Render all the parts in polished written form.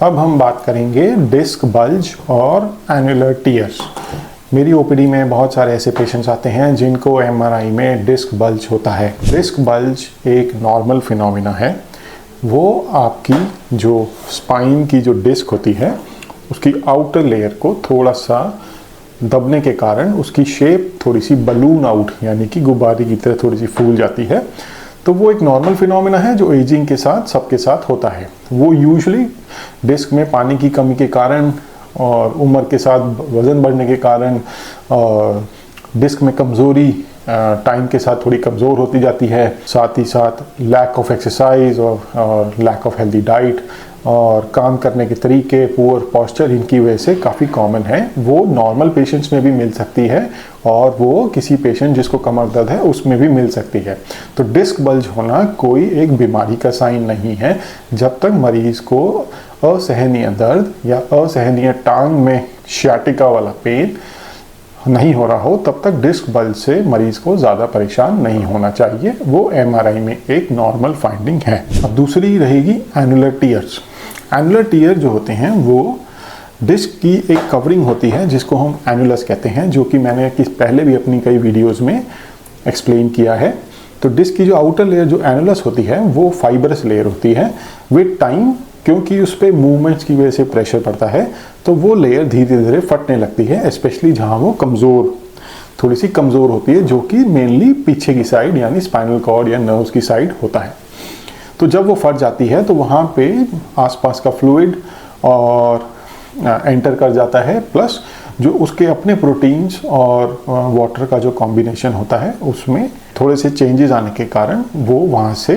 अब हम बात करेंगे डिस्क बल्ज और एन्युलर टीयर्स। मेरी ओपीडी में बहुत सारे ऐसे पेशेंट्स आते हैं जिनको एमआरआई में डिस्क बल्ज होता है। डिस्क बल्ज एक नॉर्मल फिनोमिना है। वो आपकी जो स्पाइन की जो डिस्क होती है उसकी आउटर लेयर को थोड़ा सा दबने के कारण उसकी शेप थोड़ी सी बलून आउट यानी कि गुब्बारे की तरह थोड़ी सी फूल जाती है। तो वो एक नॉर्मल फिनोमिना है जो एजिंग के साथ सबके साथ होता है। वो यूजुअली डिस्क में पानी की कमी के कारण और उम्र के साथ वज़न बढ़ने के कारण और डिस्क में कमज़ोरी टाइम के साथ थोड़ी कमज़ोर होती जाती है। साथ ही साथ लैक ऑफ एक्सरसाइज और लैक ऑफ हेल्दी डाइट और काम करने के तरीके, पुअर पोस्चर, इनकी वजह से काफ़ी कॉमन है। वो नॉर्मल पेशेंट्स में भी मिल सकती है और वो किसी पेशेंट जिसको कमर दर्द है उसमें भी मिल सकती है। तो डिस्क बल्ज होना कोई एक बीमारी का साइन नहीं है। जब तक मरीज़ को असहनीय दर्द या असहनीय टांग में शियाटिका वाला पेन नहीं हो रहा हो तब तक डिस्क बल्ज से मरीज़ को ज़्यादा परेशान नहीं होना चाहिए। वो एमआरआई में एक नॉर्मल फाइंडिंग है। अब दूसरी रहेगी एन्युलर टीयर्स। एन्युलर टीयर जो होते हैं वो डिस्क की एक कवरिंग होती है जिसको हम एन्युलस कहते हैं, जो कि मैंने पहले भी अपनी कई वीडियोज़ में एक्सप्लेन किया है। तो डिस्क की जो आउटर लेयर जो एन्युलस होती है वो फाइबरस लेयर होती है। विद टाइम क्योंकि उस पर मूवमेंट्स की वजह से प्रेशर पड़ता है तो वो लेयर धीरे धीरे फटने लगती है, स्पेशली जहाँ वो थोड़ी सी कमज़ोर होती है, जो कि मेनली पीछे की साइड यानी स्पाइनल कॉर्ड या नर्व्स की साइड होता है। तो जब वो फट जाती है तो वहाँ पे आसपास का फ्लूइड और एंटर कर जाता है, प्लस जो उसके अपने प्रोटीन्स और वाटर का जो कॉम्बिनेशन होता है उसमें थोड़े से चेंजेस आने के कारण वो वहाँ से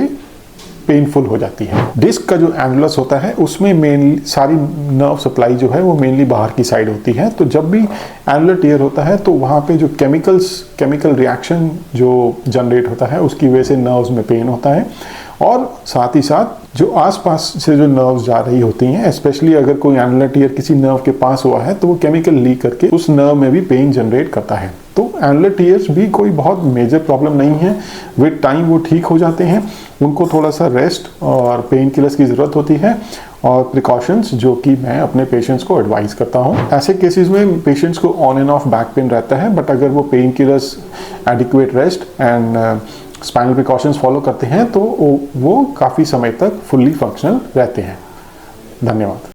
पेनफुल हो जाती है। डिस्क का जो एन्युलस होता है उसमें मेनली सारी नर्व सप्लाई जो है वो मेनली बाहर की साइड होती है। तो जब भी एन्युलर टीयर होता है तो वहाँ पे जो केमिकल रिएक्शन जो जनरेट होता है उसकी वजह से नर्व्स में पेन होता है और साथ ही साथ जो आसपास से जो नर्व्स जा रही होती हैं, स्पेशली अगर कोई एन्युलर टीयर किसी नर्व के पास हुआ है तो वो केमिकल लीक करके उस नर्व में भी पेन जनरेट करता है। तो एन्युलर टीयर्स भी कोई बहुत मेजर प्रॉब्लम नहीं है। विद टाइम वो ठीक हो जाते हैं। उनको थोड़ा सा रेस्ट और पेन किलर्स की ज़रूरत होती है और प्रिकॉशंस जो कि मैं अपने पेशेंट्स को एडवाइस करता हूँ। ऐसे केसेस में पेशेंट्स को on end of back pain रहता है, बट अगर वो pain killers, adequate rest and spinal precautions follow करते हैं तो वो काफ़ी समय तक फुल्ली फंक्शनल रहते हैं। धन्यवाद।